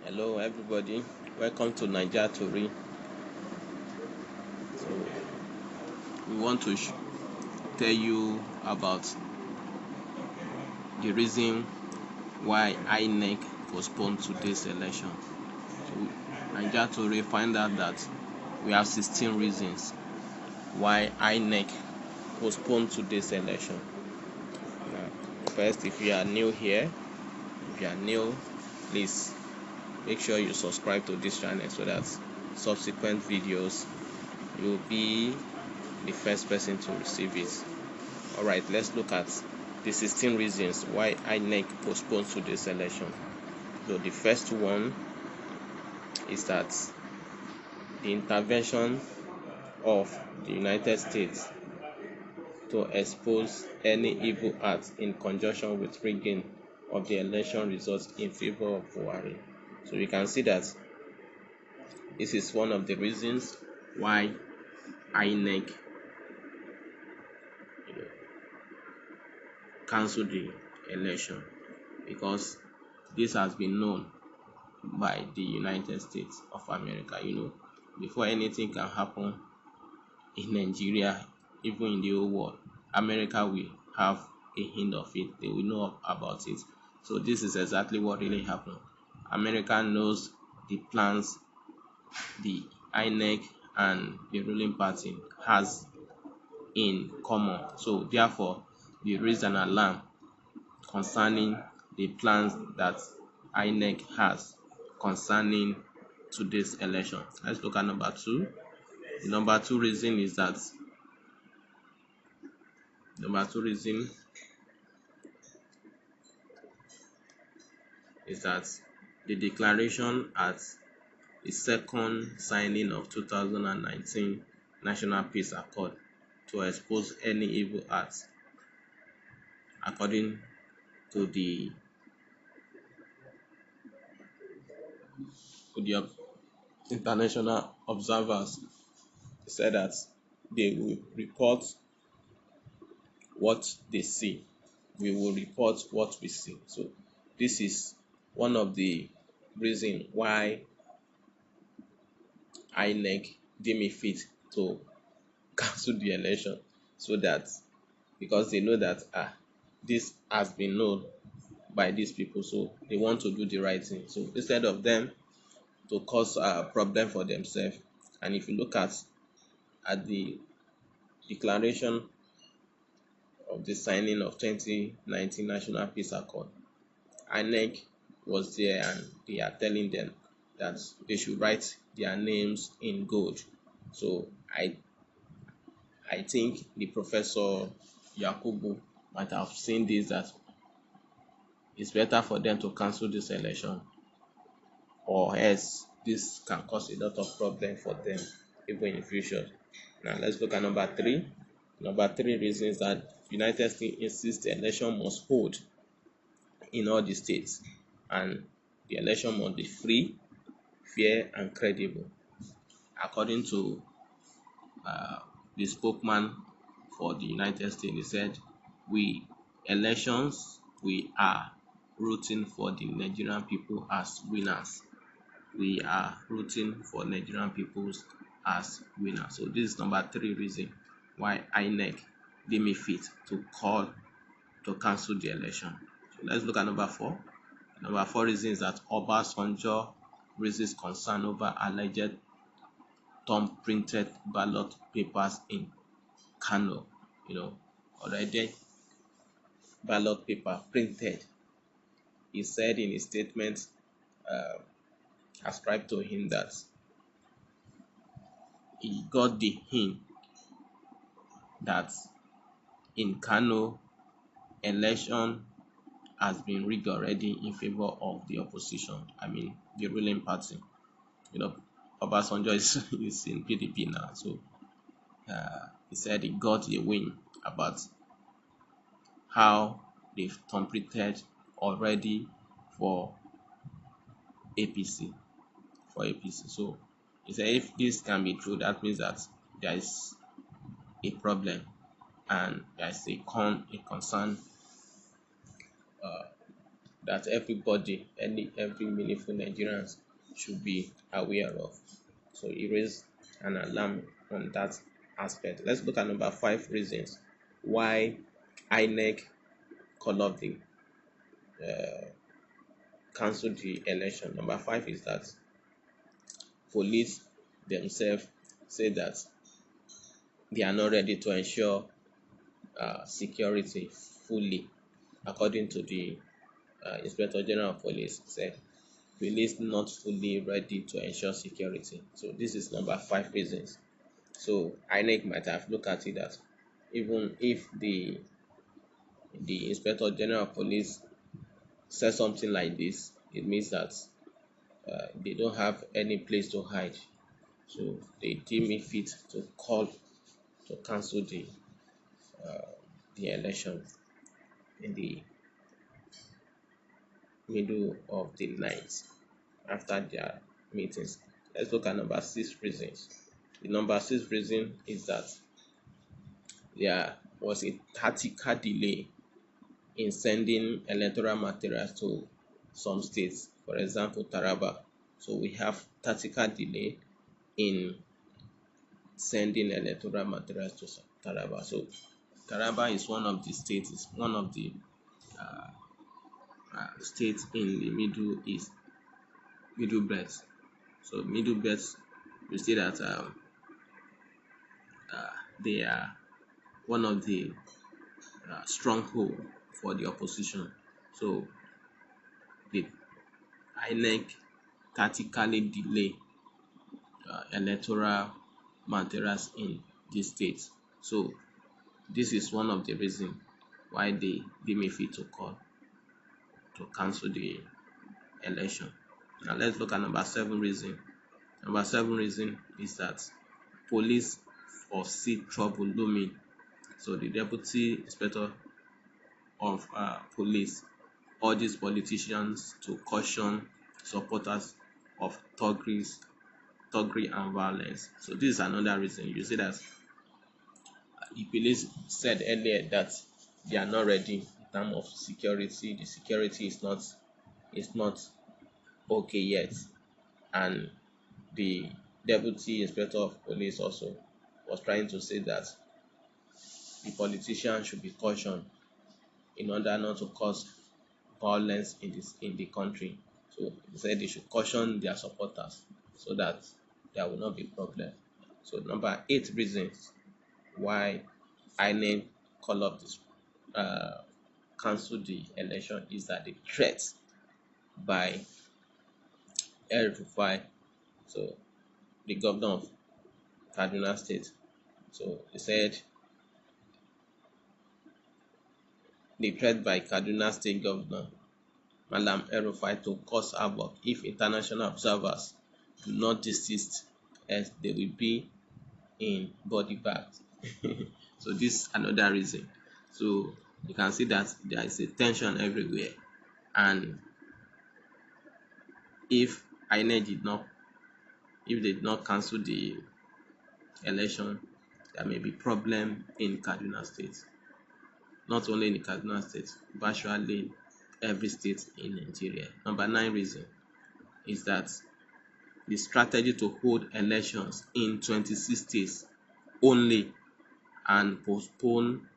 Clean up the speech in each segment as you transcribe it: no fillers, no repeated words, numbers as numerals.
Hello everybody, welcome to Niger to read. So we want to tell you about the reason why INEC postponed today's election. So Niger to read find out that we have 16 reasons why INEC postponed today's election. Now, first, if you are new here, please make sure you subscribe to this channel so that subsequent videos you'll be the first person to receive it. Alright, let's look at the 16 reasons why INEC postponed today's election. So the first one is that the intervention of the United States to expose any evil act in conjunction with rigging of the election results in favor of Buhari. So you can see that this is one of the reasons why INEC cancelled the election, because this has been known by the United States of America. Before anything can happen in Nigeria, even in the whole world, America will have a hint of it. They will know about it. So this is exactly what really happened. America knows the plans the INEC and the ruling party has in common. So therefore, they raised an alarm concerning the plans that INEC has concerning today's election. Let's look at number two. The number two reason is that the declaration at the second signing of 2019 National Peace Accord to expose any evil acts, according to the international observers, said that they will report what they see. We will report what we see. So this is one of the reasons why INEC deem it fit to cancel the election, so that because they know that this has been known by these people, so they want to do the right thing. So instead of them to cause a problem for themselves, and if you look at the declaration of the signing of 2019 National Peace Accord, INEC was there and they are telling them that they should write their names in gold. So I think the Professor Yakubu might have seen this, that it's better for them to cancel this election, or else this can cause a lot of problem for them even in the future. Now let's look at number three. Number three reason is that United States insists the election must hold in all the states, and the election must be free, fair, and credible. According to the spokesman for the United States, he said, we are rooting for the Nigerian people as winners. We are rooting for Nigerian people as winners. So this is number three reason why INEC deem it fit to cancel the election. So let's look at number four. Number four reason is that Obasanjo raises concern over alleged thumb printed ballot papers in Kano. Already ballot paper printed. He said in his statement ascribed to him that he got the hint that in Kano, election has been rigged already in favor of the opposition. I mean, the ruling party. Obasanjo is in PDP now, so he said he got a win about how they've completed already for APC. So he said if this can be true, that means that there is a problem and there is a concern that every meaningful Nigerians should be aware of. So it raised an alarm on that aspect. Let's look at number 5 reasons why INEC call up the cancel the election. Number 5 is that police themselves say that they are not ready to ensure security fully, according to the Inspector General of Police. Said police not fully ready to ensure security. So this is number 5 reasons. So INEC might have looked at it that even if the Inspector General of Police says something like this, it means that they don't have any place to hide. So they deem it fit to call to cancel the election in the middle of the night after their meetings. Let's look at number 6 reasons. The number 6 reason is that there was a tactical delay in sending electoral materials to some states, for example, Taraba. So we have tactical delay in sending electoral materials to Taraba. So Taraba is one of the states, is one of the states in the middle belt. So middle belt, we see that they are one of the stronghold for the opposition. So the INEC tactically delay electoral materials in this state. So this is one of the reasons why they may fit to call to cancel the election. Now let's look at number 7 reason. Number 7 reason is that police foresee trouble looming. So the deputy inspector of police urges politicians to caution supporters of thuggery and violence. So this is another reason. You see that the police said earlier that they are not ready in terms of security. The security is not okay yet, and the deputy inspector of police also was trying to say that the politicians should be cautioned in order not to cause violence in the country. So he said they should caution their supporters so that there will not be problem. So number 8 reasons why INEC call up this cancel the election is that the threat by El-Rufai, so the governor of Kaduna State. So he said the threat by Kaduna State Governor Malam El-Rufai to cause havoc if international observers do not desist, as they will be in body bags. So this is another reason. So you can see that there is a tension everywhere, and if INEC if they did not cancel the election, there may be problem in Kaduna State. Not only in Kaduna State, virtually every state in Nigeria. Number 9 reason is that the strategy to hold elections in 26 states only and postpone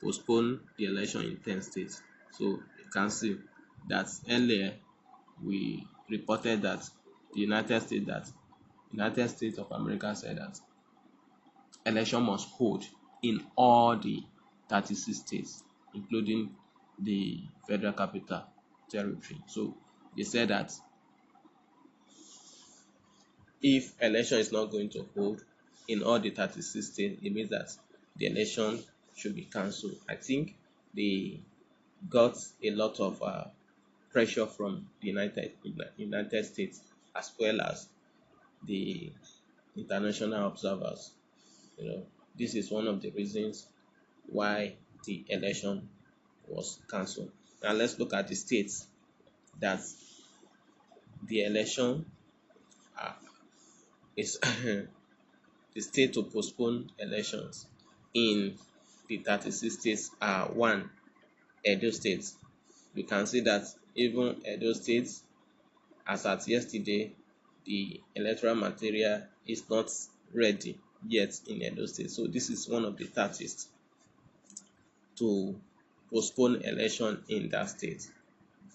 the election in 10 states. So you can see that earlier we reported that the United States of America said that election must hold in all the 36 states, including the Federal Capital Territory. So they said that if election is not going to hold in all the 36 states, it means that the election should be cancelled. I think they got a lot of pressure from the United States, as well as the international observers. This is one of the reasons why the election was cancelled. Now let's look at the states that the election is the state to postpone elections in the 36 states are: 1, Edo State. We can see that Even Edo State, as at yesterday, the electoral material is not ready yet in Edo State. So this is one of the tactics to postpone election in that state.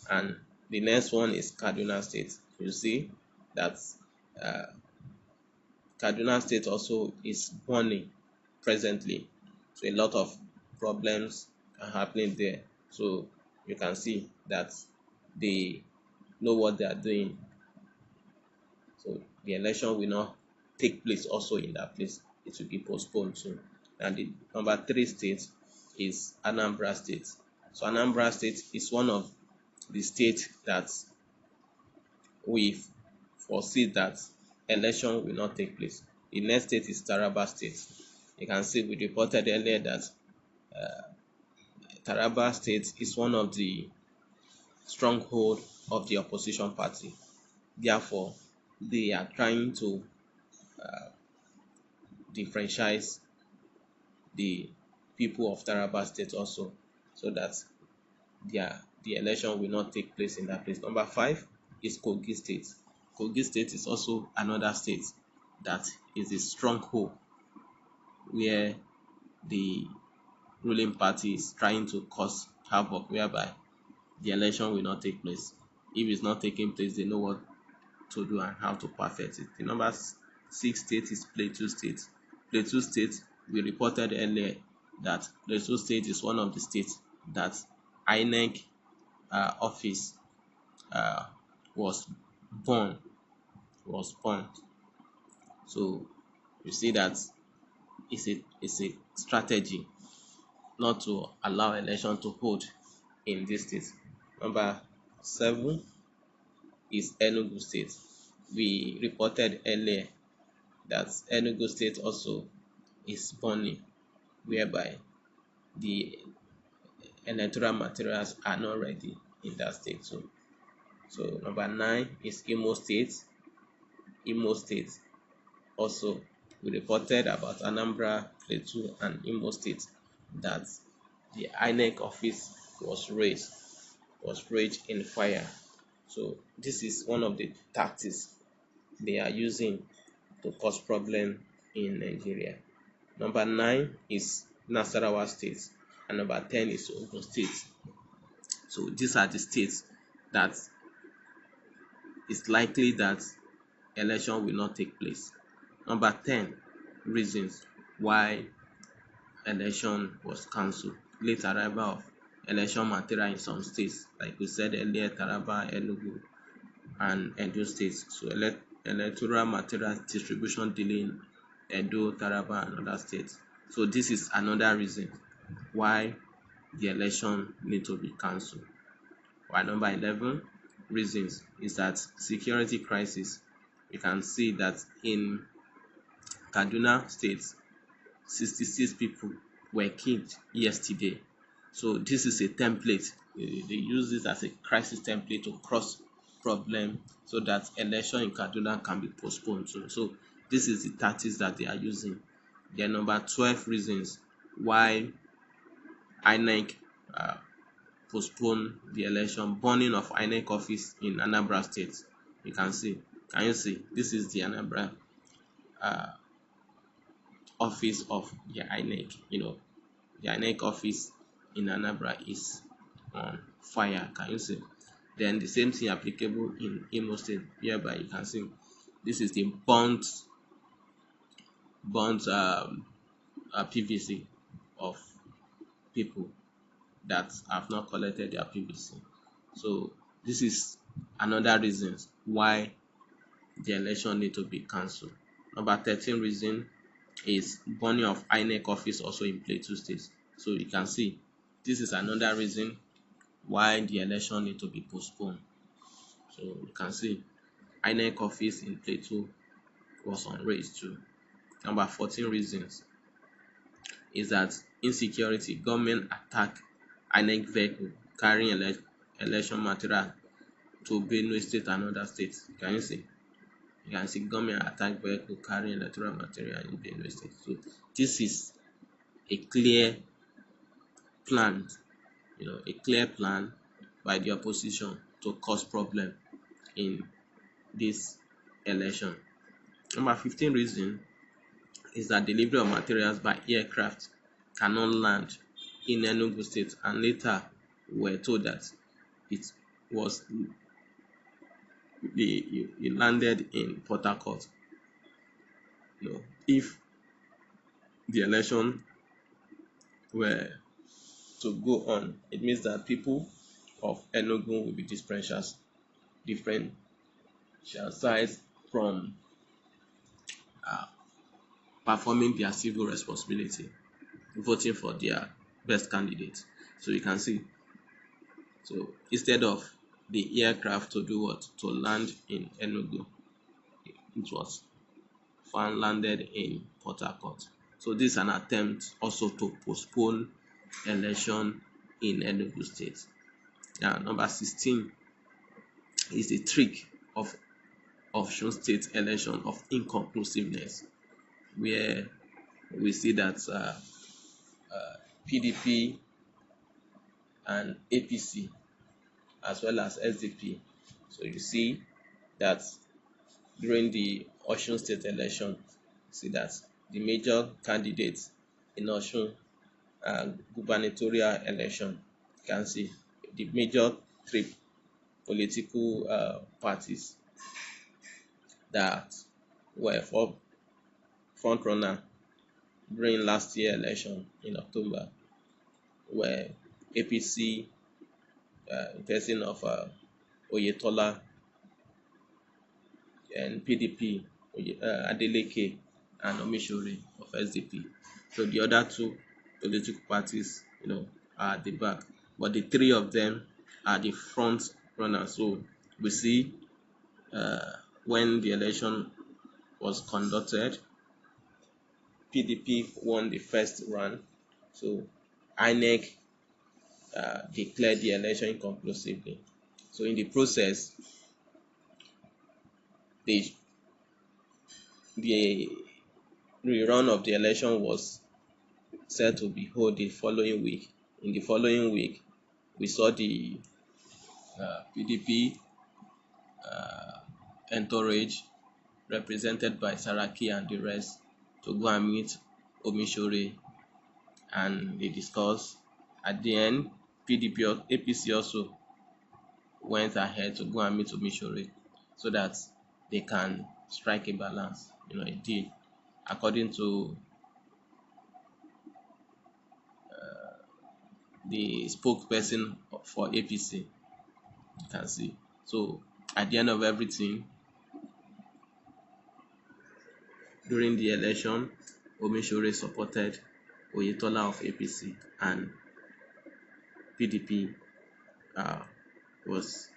And the next one is Kaduna State. You see that uh, Kaduna State also is burning presently. So a lot of problems are happening there. So you can see that they know what they are doing. So the election will not take place also in that place. It will be postponed soon. And the number three state is Anambra State. So Anambra State is one of the states that we foresee that election will not take place. The next state is Taraba State. You can see we reported earlier that Taraba State is one of the stronghold of the opposition party. Therefore, they are trying to differentiate the people of Taraba State also, so that the election will not take place in that place. Number five is Kogi State. Kogi State is also another state that is a stronghold where the ruling party is trying to cause havoc, whereby the election will not take place. If it's not taking place, they know what to do and how to perfect it. The number six state is Plateau State. Plateau State, we reported earlier that Plateau State is one of the states that INEC office uh, was born was born. So you see that it's a strategy not to allow election to hold in this state. Number seven is Enugu State. We reported earlier that Enugu State also is burning, whereby the electoral materials are not ready in that state. So number nine is Imo State. Imo State also, we reported about Anambra, Plateau, and Imo State that the INEC office was raised in fire. So this is one of the tactics they are using to cause problem in Nigeria. Number nine is Nasarawa State, and number 10 is Ogun State. So these are the states that it's likely that election will not take place. Number 10 reasons why election was cancelled. Late arrival of election material in some states, like we said earlier, Taraba, Enugu, and Edo states. So electoral material distribution delay in Edo, Taraba, and other states. So this is another reason why the election need to be cancelled. While number 11 reasons is that security crisis. You can see that in Kaduna State, 66 people were killed yesterday. So this is a template. They use this as a crisis template to cross problem so that election in Kaduna can be postponed. So this is the tactics that they are using. There are number 12 reasons why INEC postpone the election. Burning of INEC office in Anambra State. You can see. Can you see? This is the Anambra office of the INEC. The INEC office in Anambra is on fire. Can you see? Then the same thing applicable in Imo State, whereby you can see this is the burnt PVC of people that have not collected their PVC. So this is another reason why the election need to be cancelled. Number 13 reason is burning of INEC office also in Plateau State. So you can see this is another reason why the election need to be postponed. So you can see INEC office in Plateau was unraised too. Number 14 reasons is that insecurity. Government attack INEC vehicle carrying election material to Benue State and other states. Can you see? You can see government attack vehicle carrying electoral material in Benue State. So this is a clear plan, a clear plan by the opposition to cause problem in this election. Number 15 reason is that delivery of materials by aircraft cannot land in Enugu State, and later we were told that it was it landed in Port Harcourt. If the election were to go on, it means that people of Enugu will be differentiated from uh, performing their civil responsibility, voting for their best candidate. So you can see, so instead of the aircraft to do what? To land in Enugu, it was found landed in Port Harcourt. So this is an attempt also to postpone election in Enugu State. Now, number 16 is a trick of Osun State election of inconclusiveness, where we see that PDP and APC as well as SDP. So you see that during the Osun State election, see that the major candidates in Osun gubernatorial election, you can see the major three political parties that were for front runner during last year election in October were APC, in person of Oyetola, and PDP, Adeleke and Omishore of SDP. So the other two political parties, are at the back, but the three of them are the front runners. So we see when the election was conducted, PDP won the first run. So INEC declared the election inconclusively. So in the process, the rerun of the election was set to be held the following week. In the following week, we saw the PDP entourage, represented by Saraki and the rest, to go and meet Omishore, and they discussed. At the end, APC also went ahead to go and meet Omishore so that they can strike a balance, a deal, according to the spokesperson for APC. You can see. So at the end of everything, during the election, Omishore supported Oyetola of APC, and PDP was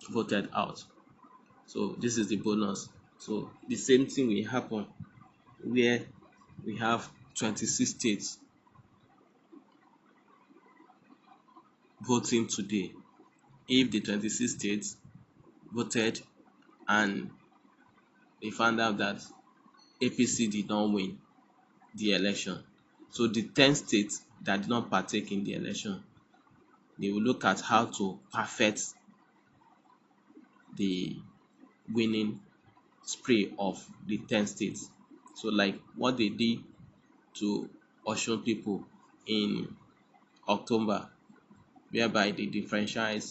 voted out. So this is the bonus. So the same thing will happen where we have 26 states voting today. If the 26 states voted and they found out that APC did not win the election, so the 10 states that did not partake in the election, they will look at how to perfect the winning spree of the 10 states. So like what they did to Osun people in October, whereby they differentiate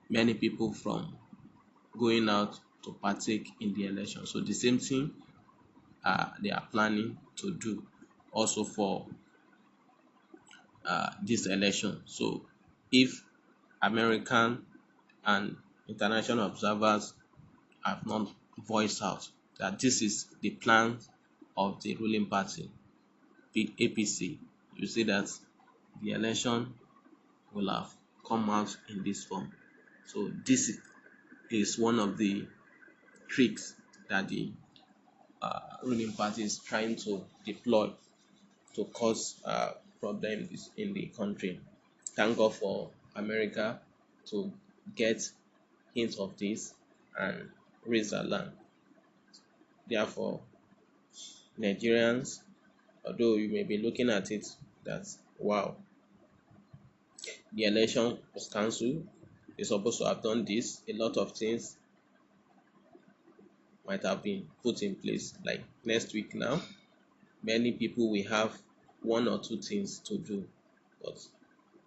many people from going out to partake in the election. So the same thing they are planning to do also for this election. So if American and international observers have not voiced out that this is the plan of the ruling party, APC, you see that the election will have come out in this form. So this is one of the tricks that the ruling party is trying to deploy to cause problems in the country. Thank God for America to get hints of this and raise alarm. Therefore, Nigerians, although you may be looking at it that wow, the election was cancelled. They're supposed to have done this. A lot of things might have been put in place. Like next week now, many people will have one or two things to do, but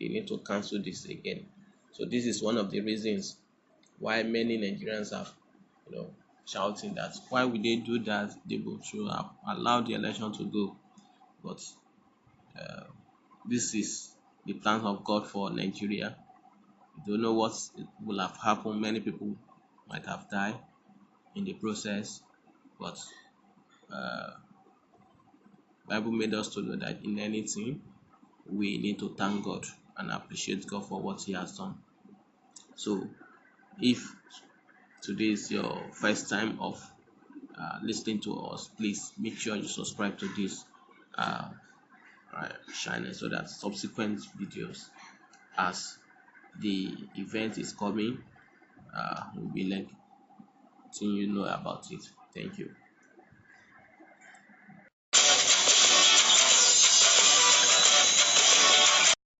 they need to cancel this again. So this is one of the reasons why many Nigerians have, shouting that why would they do that? They should have allowed the election to go. But this is the plan of God for Nigeria. You don't know what will have happened. Many people might have died in the process, but uh, Bible made us to know that in anything we need to thank God and appreciate God for what He has done. So, if today is your first time of listening to us, please make sure you subscribe to this uh, channel so that subsequent videos, as the event is coming, will be letting you know about it. Thank you.